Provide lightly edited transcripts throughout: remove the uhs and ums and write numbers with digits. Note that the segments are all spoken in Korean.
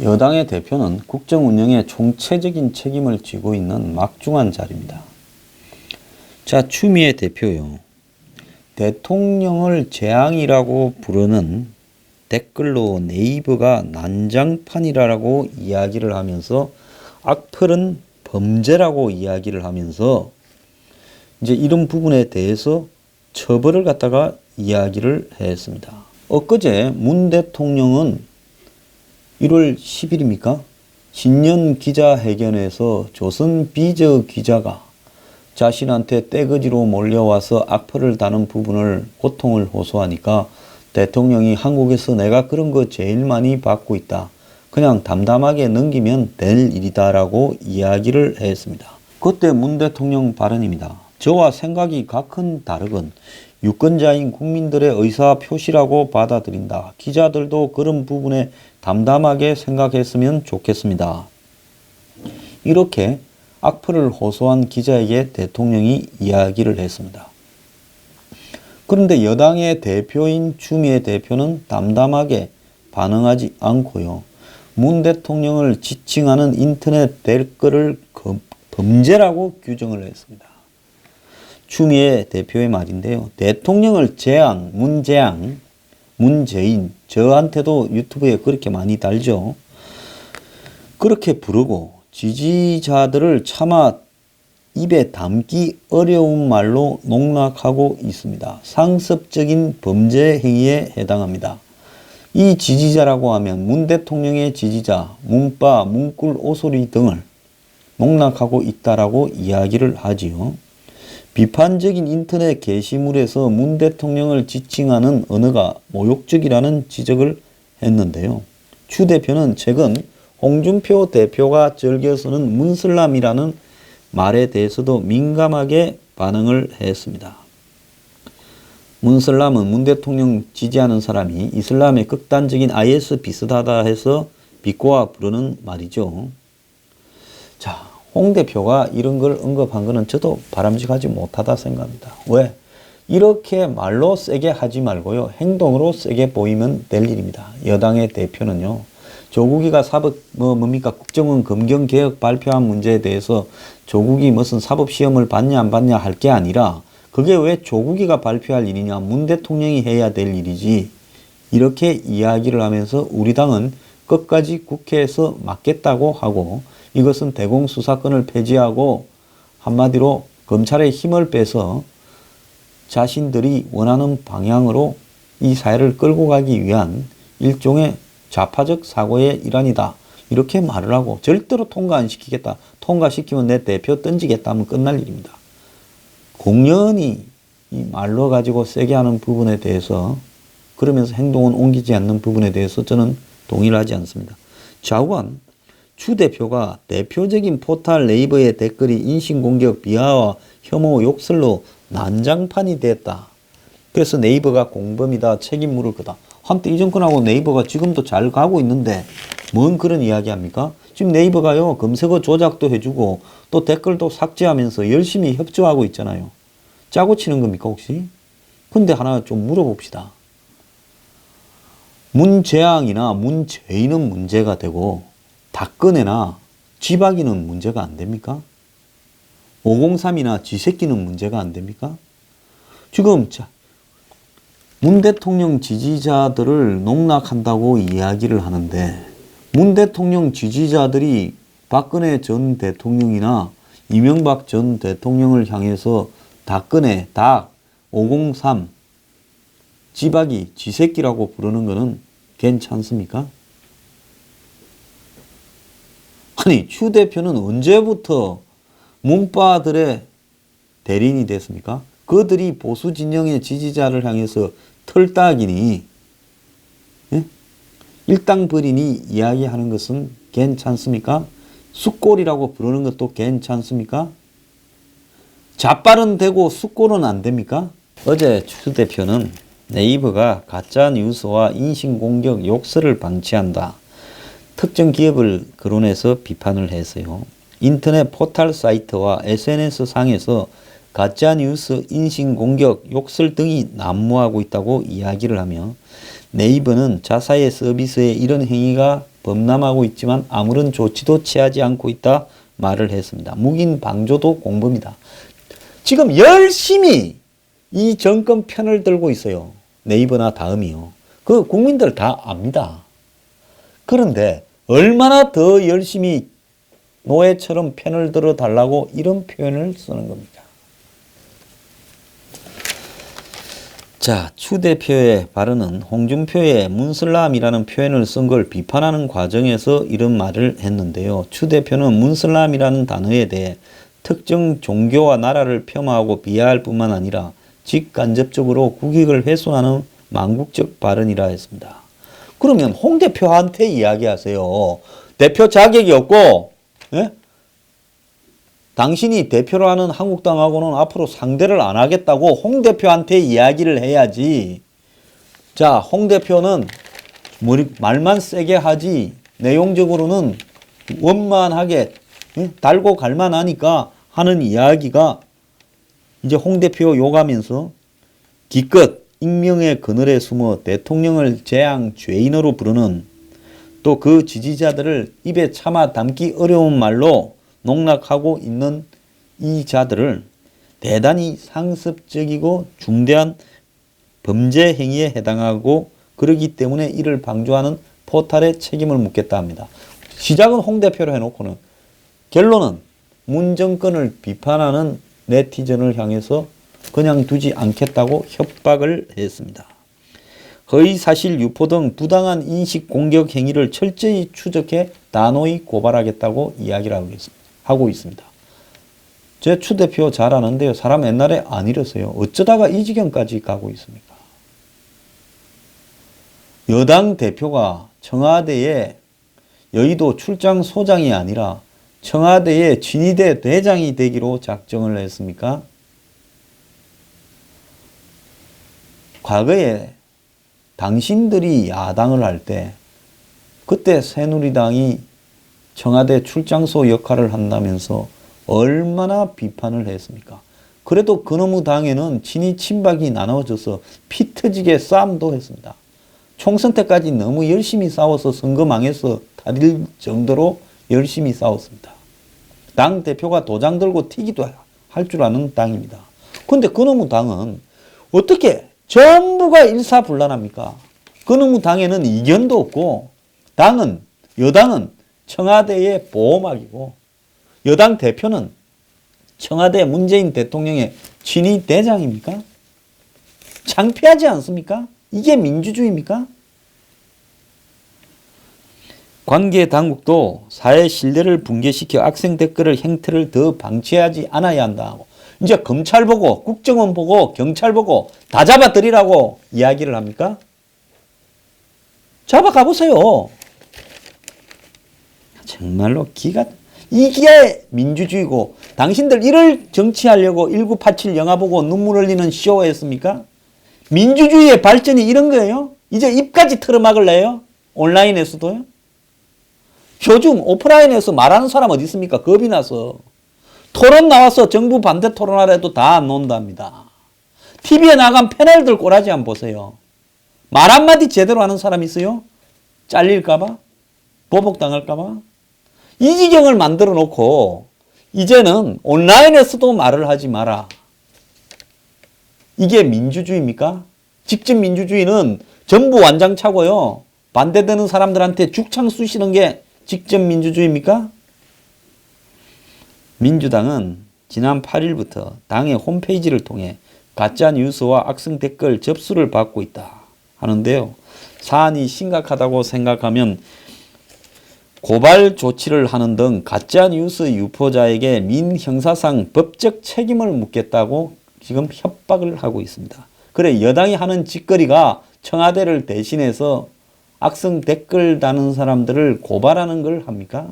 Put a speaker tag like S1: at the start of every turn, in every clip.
S1: 여당의 대표는 국정 운영에 총체적인 책임을 지고 있는 막중한 자리입니다. 자, 추미애 대표요. 대통령을 재앙이라고 부르는 댓글로 네이버가 난장판이라고 이야기를 하면서 악플은 범죄라고 이야기를 하면서 이제 이런 부분에 대해서 처벌을 갖다가 이야기를 했습니다. 엊그제 문 대통령은 1월 10일입니까? 신년 기자회견에서 조선 비저 기자가 자신한테 떼거지로 몰려와서 악플을 다는 부분을 고통을 호소하니까 대통령이 한국에서 내가 그런 거 제일 많이 받고 있다. 그냥 담담하게 넘기면 될 일이다 라고 이야기를 했습니다. 그때 문 대통령 발언입니다. 저와 생각이 각은 다르건 유권자인 국민들의 의사표시라고 받아들인다. 기자들도 그런 부분에 담담하게 생각했으면 좋겠습니다. 이렇게 악플을 호소한 기자에게 대통령이 이야기를 했습니다. 그런데 여당의 대표인 추미애 대표는 담담하게 반응하지 않고요. 문 대통령을 지칭하는 인터넷 댓글을 범죄라고 규정을 했습니다. 추미애 대표의 말인데요. 대통령을 재앙, 문재앙, 문재인, 저한테도 유튜브에 그렇게 많이 달죠. 그렇게 부르고 지지자들을 차마 입에 담기 어려운 말로 농락하고 있습니다. 상습적인 범죄 행위에 해당합니다. 이 지지자라고 하면 문 대통령의 지지자, 문빠, 문꿀, 오소리 등을 농락하고 있다라고 이야기를 하지요. 비판적인 인터넷 게시물에서 문 대통령을 지칭하는 언어가 모욕적이라는 지적을 했는데요. 추 대표는 최근 홍준표 대표가 즐겨 쓰는 문슬람이라는 말에 대해서도 민감하게 반응을 했습니다. 문슬람은 문 대통령 지지하는 사람이 이슬람의 극단적인 IS 비슷하다 해서 비꼬아 부르는 말이죠. 자, 홍 대표가 이런 걸 언급한 거는 저도 바람직하지 못하다 생각합니다. 왜? 이렇게 말로 세게 하지 말고요. 행동으로 세게 보이면 될 일입니다. 여당의 대표는요. 조국이가 뭡니까? 국정원 검경개혁 발표한 문제에 대해서 조국이 무슨 사법시험을 받냐 안 받냐 할 게 아니라 그게 왜 조국이가 발표할 일이냐? 문 대통령이 해야 될 일이지. 이렇게 이야기를 하면서 우리 당은 끝까지 국회에서 맡겠다고 하고 이것은 대공수사권을 폐지하고 한마디로 검찰의 힘을 빼서 자신들이 원하는 방향으로 이 사회를 끌고 가기 위한 일종의 좌파적 사고의 일환이다. 이렇게 말을 하고 절대로 통과 안 시키겠다. 통과시키면 내 대표 던지겠다 하면 끝날 일입니다. 공연히 이 말로 가지고 세게 하는 부분에 대해서 그러면서 행동은 옮기지 않는 부분에 대해서 저는 동의를 하지 않습니다. 좌우한 추 대표가 대표적인 포털 네이버의 댓글이 인신공격, 비하와 혐오, 욕설로 난장판이 됐다. 그래서 네이버가 공범이다. 책임 물을 거다. 한때 이 정권하고 네이버가 지금도 잘 가고 있는데 뭔 그런 이야기 합니까? 지금 네이버가요. 검색어 조작도 해주고 또 댓글도 삭제하면서 열심히 협조하고 있잖아요. 짜고 치는 겁니까 혹시? 근데 하나 좀 물어봅시다. 문재앙이나 문재인은 문제가 되고 박근혜나 지박이는 문제가 안 됩니까? 503이나 지새끼는 문제가 안 됩니까? 지금 문 대통령 지지자들을 농락한다고 이야기를 하는데 문 대통령 지지자들이 박근혜 전 대통령이나 이명박 전 대통령을 향해서 박근혜, 닭, 503, 지박이, 지새끼라고 부르는 것은 괜찮습니까? 아니, 추 대표는 언제부터 문빠들의 대리인이 됐습니까? 그들이 보수 진영의 지지자를 향해서 털딱이니 일당벌이니 이야기하는 것은 괜찮습니까? 숫골이라고 부르는 것도 괜찮습니까? 좌빨은 되고 숫골은 안 됩니까? 어제 추 대표는 네이버가 가짜뉴스와 인신공격 욕설을 방치한다. 특정 기업을 거론해서 비판을 했어요. 인터넷 포털 사이트와 SNS 상에서 가짜뉴스, 인신공격, 욕설 등이 난무하고 있다고 이야기를 하며 네이버는 자사의 서비스에 이런 행위가 범람하고 있지만 아무런 조치도 취하지 않고 있다 말을 했습니다. 묵인 방조도 공범이다. 지금 열심히 이 정권 편을 들고 있어요. 네이버나 다음이요. 그 국민들 다 압니다. 그런데 얼마나 더 열심히 노예처럼 편을 들어 달라고 이런 표현을 쓰는 겁니까? 자, 추 대표의 발언은 홍준표의 문슬람이라는 표현을 쓴 걸 비판하는 과정에서 이런 말을 했는데요. 추 대표는 문슬람이라는 단어에 대해 특정 종교와 나라를 폄하하고 비하할 뿐만 아니라 직간접적으로 국익을 훼손하는 망국적 발언이라 했습니다. 그러면 홍 대표한테 이야기하세요. 대표 자격이 없고, 예? 당신이 대표로 하는 한국당하고는 앞으로 상대를 안 하겠다고 홍 대표한테 이야기를 해야지. 자, 홍 대표는 말만 세게 하지 내용적으로는 원만하게 달고 갈만하니까 하는 이야기가 이제 홍 대표 욕하면서 기껏 익명의 그늘에 숨어 대통령을 재앙 죄인으로 부르는 또 그 지지자들을 입에 참아 담기 어려운 말로 농락하고 있는 이 자들을 대단히 상습적이고 중대한 범죄 행위에 해당하고 그러기 때문에 이를 방조하는 포탈에 책임을 묻겠다 합니다. 시작은 홍 대표로 해놓고는 결론은 문 정권을 비판하는 네티즌을 향해서 그냥 두지 않겠다고 협박을 했습니다. 허위사실 유포 등 부당한 인식 공격 행위를 철저히 추적해 단호히 고발하겠다고 이야기를 하고 있습니다. 제 추 대표 잘 아는데요. 사람 옛날에 안 이랬어요. 어쩌다가 이 지경까지 가고 있습니까? 여당 대표가 청와대에 여의도 출장 소장이 아니라 청와대의 진위대 대장이 되기로 작정을 했습니까? 과거에 당신들이 야당을 할 때 그때 새누리당이 청와대 출장소 역할을 한다면서 얼마나 비판을 했습니까? 그래도 그놈의 당에는 친이 친박이 나눠져서 피 터지게 싸움도 했습니다. 총선 때까지 너무 열심히 싸워서 선거 망해서 다릴 정도로 열심히 싸웠습니다. 당 대표가 도장 들고 튀기도 할 줄 아는 당입니다. 그런데 그놈의 당은 어떻게 전부가 일사불란합니까? 그놈의 당에는 이견도 없고 여당은 청와대의 보호막이고 여당 대표는 청와대 문재인 대통령의 친위 대장입니까? 창피하지 않습니까? 이게 민주주의입니까? 관계 당국도 사회 신뢰를 붕괴시켜 악성 댓글을 행태를 더 방치하지 않아야 한다고. 이제 검찰 보고 국정원 보고 경찰 보고 다 잡아들이라고 이야기를 합니까? 잡아가 보세요. 정말로 이게 민주주의고 당신들 이를 정치하려고 1987 영화 보고 눈물 흘리는 쇼였습니까? 민주주의의 발전이 이런 거예요? 이제 입까지 틀어막을래요? 온라인에서도요? 요즘 오프라인에서 말하는 사람 어디 있습니까? 겁이 나서. 토론 나와서 정부 반대 토론하래도 다 안 논답니다. TV에 나간 패널들 꼬라지 한번 보세요. 말 한마디 제대로 하는 사람 있어요? 잘릴까봐? 보복당할까봐? 이 지경을 만들어 놓고 이제는 온라인에서도 말을 하지 마라. 이게 민주주의입니까? 직접 민주주의는 전부 완장차고요. 반대되는 사람들한테 죽창 쑤시는 게 직접 민주주의입니까? 민주당은 지난 8일부터 당의 홈페이지를 통해 가짜 뉴스와 악성 댓글 접수를 받고 있다 하는데요. 사안이 심각하다고 생각하면 고발 조치를 하는 등 가짜 뉴스 유포자에게 민형사상 법적 책임을 묻겠다고 지금 협박을 하고 있습니다. 그래, 여당이 하는 짓거리가 청와대를 대신해서 악성 댓글 다는 사람들을 고발하는 걸 합니까?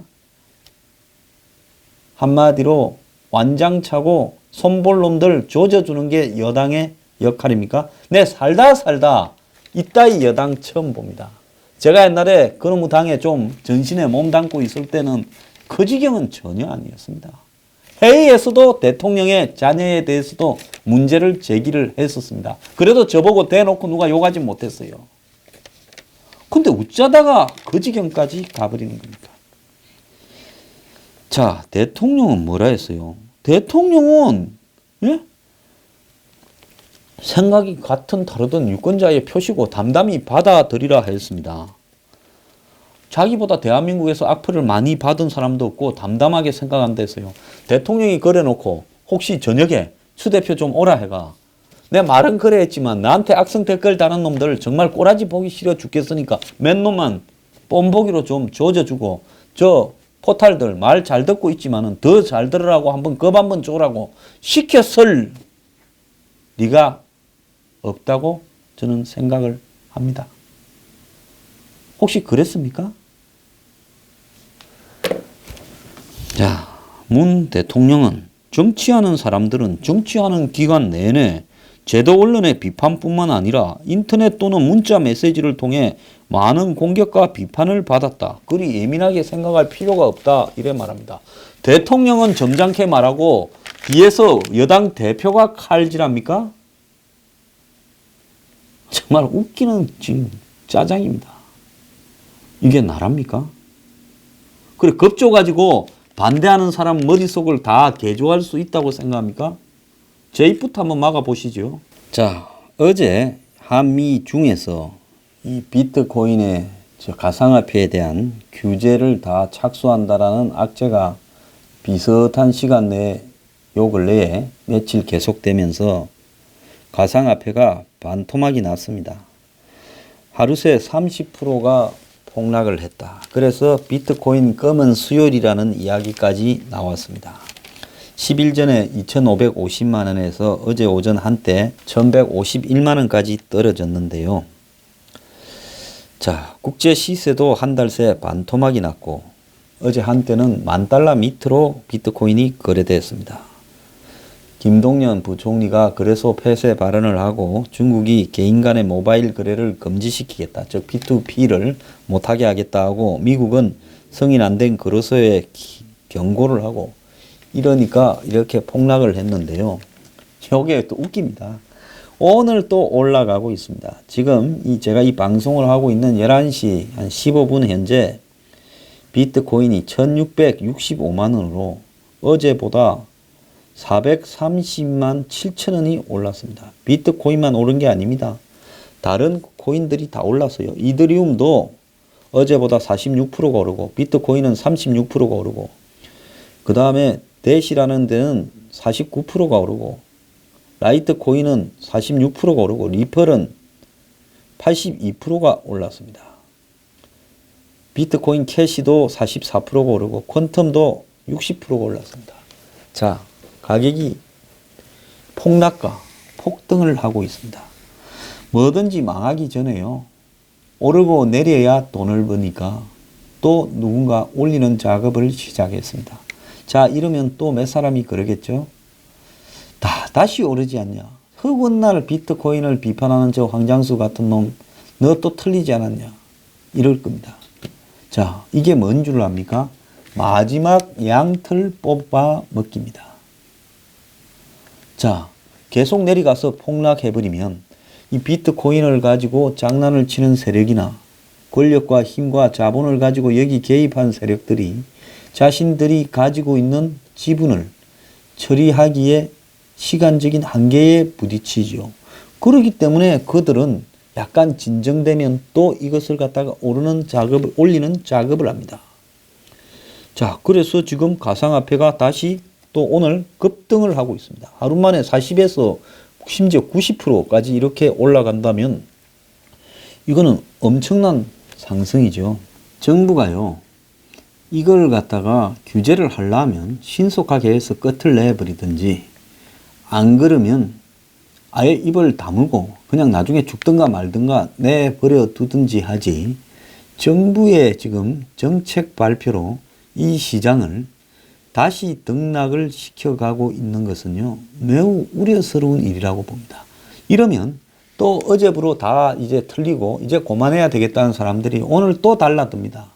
S1: 한마디로 완장차고 손볼놈들 조져주는 게 여당의 역할입니까? 네, 살다 이따위 여당 처음 봅니다. 제가 옛날에 그놈의 당에 좀 전신에 몸담고 있을 때는 그 지경은 전혀 아니었습니다. 회의에서도 대통령의 자녀에 대해서도 문제를 제기를 했었습니다. 그래도 저보고 대놓고 누가 욕하지 못했어요. 근데 어쩌다가 그 지경까지 가버리는 겁니까? 자, 대통령은 뭐라 했어요? 대통령은 예? 생각이 같은 다르든 유권자의 표시고 담담히 받아들이라 했습니다. 자기보다 대한민국에서 악플을 많이 받은 사람도 없고 담담하게 생각한다 했어요. 대통령이 그래놓고 혹시 저녁에 추 대표 좀 오라 해가. 내 말은 그래 했지만 나한테 악성 댓글 다는 놈들 정말 꼬라지 보기 싫어 죽겠으니까 몇 놈만 뽐보기로 좀 조져주고 저 포탈들 말 잘 듣고 있지만은 더 잘 들으라고 한번 겁 한번 줘라고 시켰을 리가 없다고 저는 생각을 합니다. 혹시 그랬습니까? 자, 문 대통령은 정치하는 사람들은 정치하는 기간 내내 제도 언론의 비판뿐만 아니라 인터넷 또는 문자 메시지를 통해 많은 공격과 비판을 받았다. 그리 예민하게 생각할 필요가 없다. 이래 말합니다. 대통령은 점잖게 말하고 뒤에서 여당 대표가 칼질합니까? 정말 웃기는 지금 짜장입니다. 이게 나랍니까? 그래 겁줘가지고 반대하는 사람 머릿속을 다 개조할 수 있다고 생각합니까? 제 입부터 한번 막아보시죠. 자, 어제 한미 중에서 이 비트코인의 가상화폐에 대한 규제를 다 착수한다라는 악재가 비슷한 시간 내에 요 근래에 며칠 계속되면서 가상화폐가 반토막이 났습니다. 하루 새 30%가 폭락을 했다. 그래서 비트코인 검은 수요일이라는 이야기까지 나왔습니다. 10일 전에 2,550만 원에서 어제 오전 한때 1,151만 원까지 떨어졌는데요. 자, 국제 시세도 한 달 새 반토막이 났고 어제 한때는 $10,000 밑으로 비트코인이 거래됐습니다. 김동연 부총리가 거래소 폐쇄 발언을 하고 중국이 개인 간의 모바일 거래를 금지시키겠다. 즉 P2P를 못하게 하겠다 하고 미국은 승인 안 된 거래소에 경고를 하고 이러니까 이렇게 폭락을 했는데요. 이게 또 웃깁니다. 오늘 또 올라가고 있습니다. 지금 제가 이 방송을 하고 있는 11시 한 15분 현재 비트코인이 1,665만 원으로 어제보다 430만 7천 원이 올랐습니다. 비트코인만 오른 게 아닙니다. 다른 코인들이 다 올랐어요. 이더리움도 어제보다 46%가 오르고 비트코인은 36%가 오르고 그 다음에 대시라는 데는 49%가 오르고 라이트코인은 46%가 오르고 리플은 82%가 올랐습니다. 비트코인 캐시도 44%가 오르고 퀀텀도 60%가 올랐습니다. 자, 가격이 폭락과 폭등을 하고 있습니다. 뭐든지 망하기 전에요. 오르고 내려야 돈을 버니까 또 누군가 올리는 작업을 시작했습니다. 자, 이러면 또 몇 사람이 그러겠죠. 다시 오르지 않냐. 흑운날 비트코인을 비판하는 저 황장수 같은 놈, 너 또 틀리지 않았냐. 이럴 겁니다. 자, 이게 뭔 줄 압니까? 마지막 양틀 뽑아 먹기입니다. 자, 계속 내려가서 폭락해버리면 이 비트코인을 가지고 장난을 치는 세력이나 권력과 힘과 자본을 가지고 여기 개입한 세력들이 자신들이 가지고 있는 지분을 처리하기에 시간적인 한계에 부딪히죠. 그렇기 때문에 그들은 약간 진정되면 또 이것을 갖다가 올리는 작업을 합니다. 자, 그래서 지금 가상화폐가 다시 또 오늘 급등을 하고 있습니다. 하루 만에 40에서 심지어 90%까지 이렇게 올라간다면 이거는 엄청난 상승이죠. 정부가요, 이걸 갖다가 규제를 하려면 신속하게 해서 끝을 내버리든지 안 그러면 아예 입을 다물고 그냥 나중에 죽든가 말든가 내버려 두든지 하지, 정부의 지금 정책 발표로 이 시장을 다시 등락을 시켜가고 있는 것은요, 매우 우려스러운 일이라고 봅니다. 이러면 또 어제부로 다 이제 틀리고 이제 그만해야 되겠다는 사람들이 오늘 또 달라듭니다.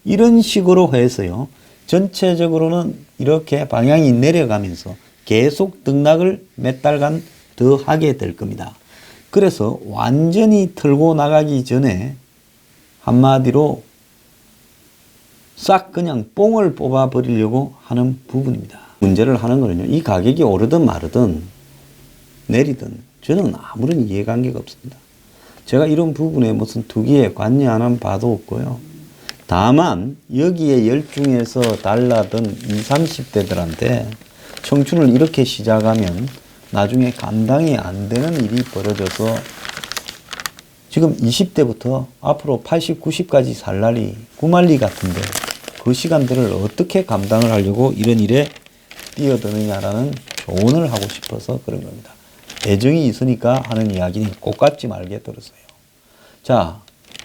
S1: 이런 식으로 해서요, 전체적으로는 이렇게 방향이 내려가면서 계속 등락을 몇 달간 더 하게 될 겁니다. 그래서 완전히 틀고 나가기 전에 한마디로 싹 그냥 뽕을 뽑아 버리려고 하는 부분입니다. 문제를 하는 거는요, 이 가격이 오르든 마르든 내리든 저는 아무런 이해관계가 없습니다. 제가 이런 부분에 무슨 투기에 관여하는 바도 없고요. 다만 여기에 열중해서 달라든 20, 30대들한테 청춘을 이렇게 시작하면 나중에 감당이 안 되는 일이 벌어져서 지금 20대부터 앞으로 80, 90까지 살 날이 구말리 같은데 그 시간들을 어떻게 감당을 하려고 이런 일에 뛰어드느냐라는 조언을 하고 싶어서 그런 겁니다. 애정이 있으니까 하는 이야기니 꼭 갖지 말게 들었어요. 자,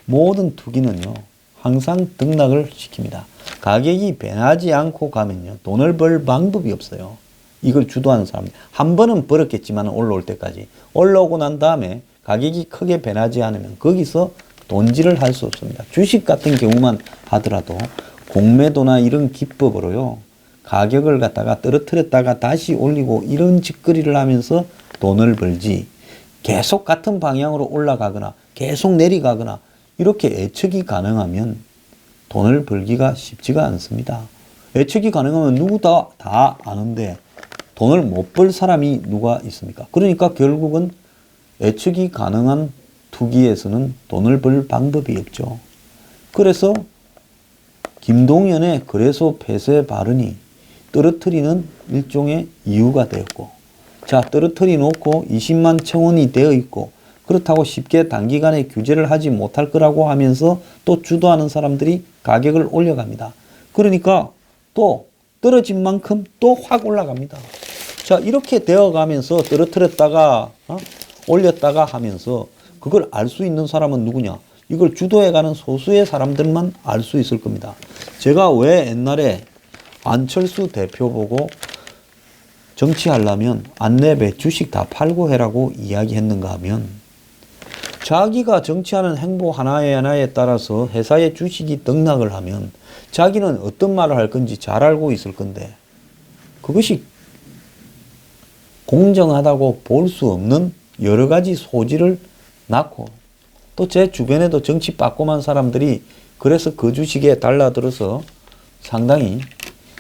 S1: 모든 투기는요, 항상 등락을 시킵니다. 가격이 변하지 않고 가면요, 돈을 벌 방법이 없어요. 이걸 주도하는 사람. 한 번은 벌었겠지만 올라올 때까지. 올라오고 난 다음에 가격이 크게 변하지 않으면 거기서 돈질을 할 수 없습니다. 주식 같은 경우만 하더라도 공매도나 이런 기법으로요, 가격을 갖다가 떨어뜨렸다가 다시 올리고 이런 짓거리를 하면서 돈을 벌지, 계속 같은 방향으로 올라가거나 계속 내려가거나 이렇게 예측이 가능하면 돈을 벌기가 쉽지가 않습니다. 예측이 가능하면 누구 다 아는데 돈을 못 벌 사람이 누가 있습니까? 그러니까 결국은 예측이 가능한 투기에서는 돈을 벌 방법이 없죠. 그래서 김동연의 거래소 폐쇄 발언이 떨어뜨리는 일종의 이유가 되었고, 자, 떨어뜨리 놓고 20만 청원이 되어 있고, 그렇다고 쉽게 단기간에 규제를 하지 못할 거라고 하면서 또 주도하는 사람들이 가격을 올려갑니다. 그러니까 또 떨어진 만큼 또 확 올라갑니다. 자, 이렇게 되어 가면서 떨어뜨렸다가 올렸다가 하면서 그걸 알 수 있는 사람은 누구냐? 이걸 주도해가는 소수의 사람들만 알 수 있을 겁니다. 제가 왜 옛날에 안철수 대표 보고 정치하려면 안내배 주식 다 팔고 해라고 이야기했는가 하면, 자기가 정치하는 행보 하나에 따라서 회사의 주식이 등락을 하면 자기는 어떤 말을 할 건지 잘 알고 있을 건데 그것이 공정하다고 볼 수 없는 여러 가지 소지를 낳고, 또 제 주변에도 정치 빠꼼한 사람들이 그래서 그 주식에 달라들어서 상당히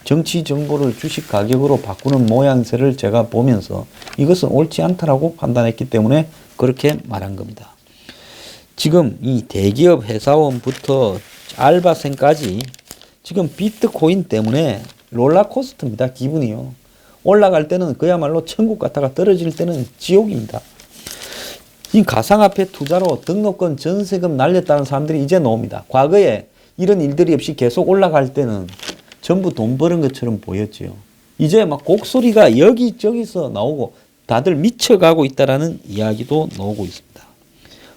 S1: 정치 정보를 주식 가격으로 바꾸는 모양새를 제가 보면서 이것은 옳지 않다라고 판단했기 때문에 그렇게 말한 겁니다. 지금 이 대기업 회사원부터 알바생까지 지금 비트코인 때문에 롤러코스터입니다. 기분이요. 올라갈 때는 그야말로 천국 같다가 떨어질 때는 지옥입니다. 이 가상화폐 투자로 등록금 전세금 날렸다는 사람들이 이제 나옵니다. 과거에 이런 일들이 없이 계속 올라갈 때는 전부 돈 버는 것처럼 보였지요. 이제 막 곡소리가 여기저기서 나오고 다들 미쳐가고 있다라는 이야기도 나오고 있습니다.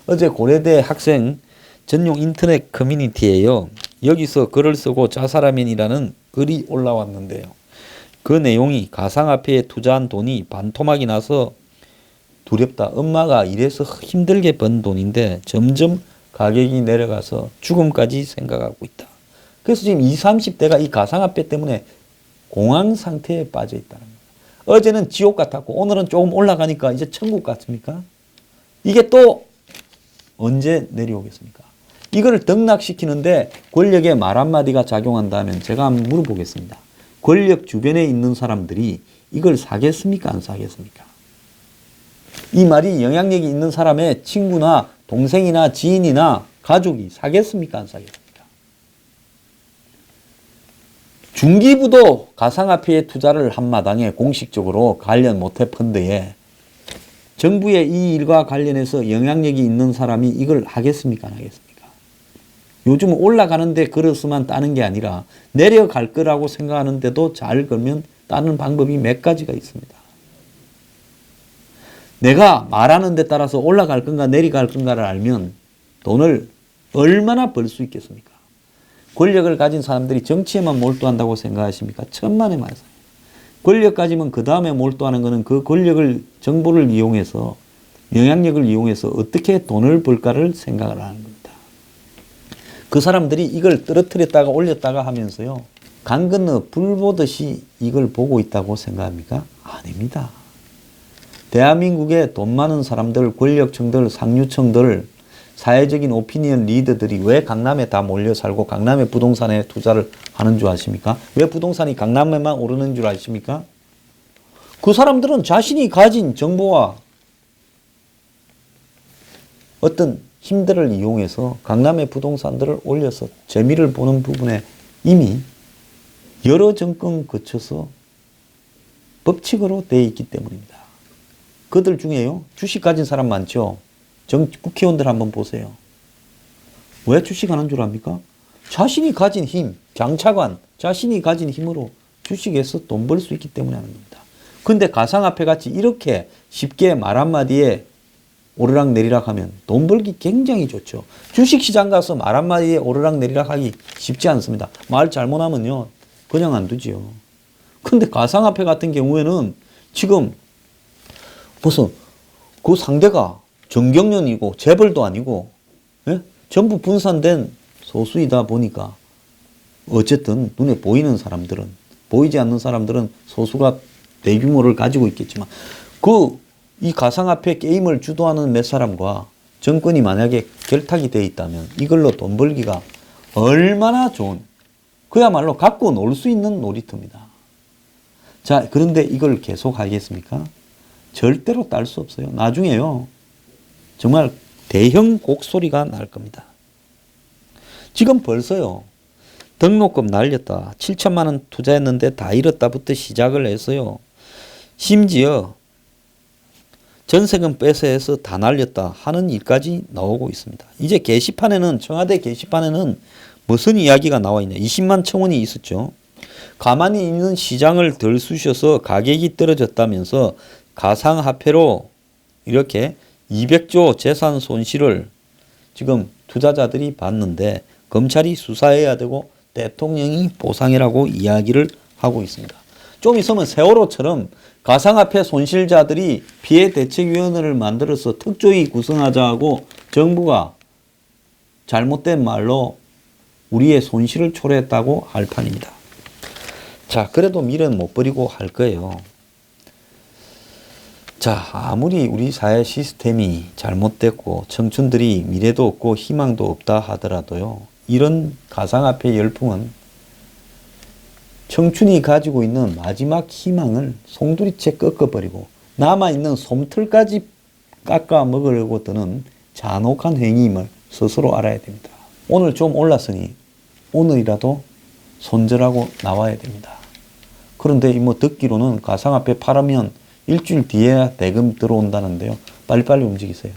S1: 어제 고려대 학생 전용 인터넷 커뮤니티에요, 여기서 글을 쓰고 자살하면이라는 글이 올라왔는데요. 그 내용이 가상화폐에 투자한 돈이 반토막이 나서 두렵다. 엄마가 이래서 힘들게 번 돈인데 점점 가격이 내려가서 죽음까지 생각하고 있다. 그래서 지금 20, 30대가 이 가상화폐 때문에 공황 상태에 빠져 있다는 거예요. 어제는 지옥 같았고 오늘은 조금 올라가니까 이제 천국 같습니까? 이게 또 언제 내려오겠습니까? 이걸 등락시키는데 권력의 말 한마디가 작용한다면 제가 한번 물어보겠습니다. 권력 주변에 있는 사람들이 이걸 사겠습니까? 안 사겠습니까? 이 말이 영향력이 있는 사람의 친구나 동생이나 지인이나 가족이 사겠습니까? 안 사겠습니까? 중기부도 가상화폐에 투자를 한 마당에 공식적으로 관련 모태 펀드에 정부의 이 일과 관련해서 영향력이 있는 사람이 이걸 하겠습니까? 안 하겠습니까? 요즘 올라가는데 걸었으면 따는 게 아니라 내려갈 거라고 생각하는데도 잘 걸면 따는 방법이 몇 가지가 있습니다. 내가 말하는 데 따라서 올라갈 건가 내려갈 건가를 알면 돈을 얼마나 벌 수 있겠습니까? 권력을 가진 사람들이 정치에만 몰두한다고 생각하십니까? 천만의 말씀. 권력 가지면 그 다음에 몰두하는 것은 그 권력을, 정보를 이용해서, 영향력을 이용해서 어떻게 돈을 벌까를 생각을 하는 겁니다. 그 사람들이 이걸 떨어뜨렸다가 올렸다가 하면서요, 강 건너 불 보듯이 이걸 보고 있다고 생각합니까? 아닙니다. 대한민국에 돈 많은 사람들, 권력층들, 상류층들, 사회적인 오피니언 리더들이 왜 강남에 다 몰려 살고 강남의 부동산에 투자를 하는 줄 아십니까? 왜 부동산이 강남에만 오르는 줄 아십니까? 그 사람들은 자신이 가진 정보와 어떤 힘들을 이용해서 강남의 부동산들을 올려서 재미를 보는 부분에 이미 여러 정권 거쳐서 법칙으로 되어 있기 때문입니다. 그들 중에요, 주식 가진 사람 많죠? 국회의원들 한번 보세요. 왜 주식하는 줄 압니까? 자신이 가진 힘, 장차관, 자신이 가진 힘으로 주식에서 돈 벌 수 있기 때문에 하는 겁니다. 근데 가상화폐 같이 이렇게 쉽게 말 한마디에 오르락 내리락 하면 돈 벌기 굉장히 좋죠. 주식시장 가서 말 한마디에 오르락 내리락 하기 쉽지 않습니다. 말 잘못하면요, 그냥 안 두지요. 근데 가상화폐 같은 경우에는 지금 무슨 그 상대가 정경련이고 재벌도 아니고, 예? 전부 분산된 소수이다 보니까 어쨌든 눈에 보이는 사람들은, 보이지 않는 사람들은 소수가 대규모를 가지고 있겠지만 이 가상화폐 게임을 주도하는 몇 사람과 정권이 만약에 결탁이 돼 있다면 이걸로 돈 벌기가 얼마나 좋은, 그야말로 갖고 놀 수 있는 놀이터입니다. 자, 그런데 이걸 계속 하겠습니까? 절대로 딸 수 없어요. 나중에요, 정말 대형 곡소리가 날 겁니다. 지금 벌써요, 등록금 날렸다, 7천만 원 투자했는데 다 잃었다부터 시작을 했어요. 심지어 전세금 빼서해서 다 날렸다 하는 일까지 나오고 있습니다. 이제 게시판에는, 청와대 게시판에는 무슨 이야기가 나와 있냐. 20만 청원이 있었죠. 가만히 있는 시장을 들쑤셔서 가격이 떨어졌다면서 가상화폐로 이렇게 200조 재산 손실을 지금 투자자들이 봤는데 검찰이 수사해야 되고 대통령이 보상해라고 이야기를 하고 있습니다. 좀 있으면 세월호처럼 가상화폐 손실자들이 피해대책위원회를 만들어서 특조위 구성하자 하고 정부가 잘못된 말로 우리의 손실을 초래했다고 할 판입니다. 자, 그래도 미래는 못 버리고 할 거예요. 자, 아무리 우리 사회 시스템이 잘못됐고 청춘들이 미래도 없고 희망도 없다 하더라도요, 이런 가상화폐 열풍은 청춘이 가지고 있는 마지막 희망을 송두리째 꺾어버리고 남아있는 솜털까지 깎아 먹으려고 드는 잔혹한 행위임을 스스로 알아야 됩니다. 오늘 좀 올랐으니 오늘이라도 손절하고 나와야 됩니다. 그런데 뭐 듣기로는 가상화폐 팔으면 일주일 뒤에야 대금 들어온다는데요. 빨리빨리 움직이세요.